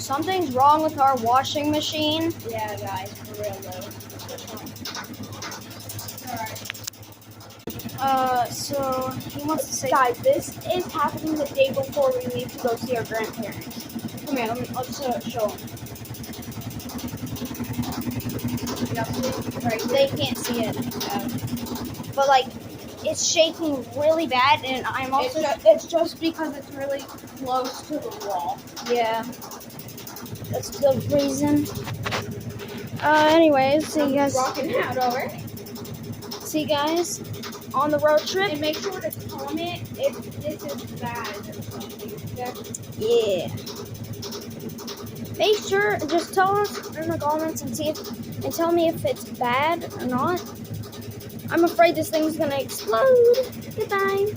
Something's wrong with our washing machine. Yeah, guys, for real though. Alright. So he wants to say. Guys, this is happening the day before we leave to go see our grandparents. Come here, I'll just show him. Right. They can't see it. But like, it's shaking really bad, and I'm also. It's just because it's really close to the wall. Yeah. That's the reason. Anyways, see you guys. Rocking out already. See you guys on the road trip. And make sure to comment if this is bad or something. Okay? Yeah. Make sure, just tell us in the comments and tell me if it's bad or not. I'm afraid this thing's gonna explode. Goodbye.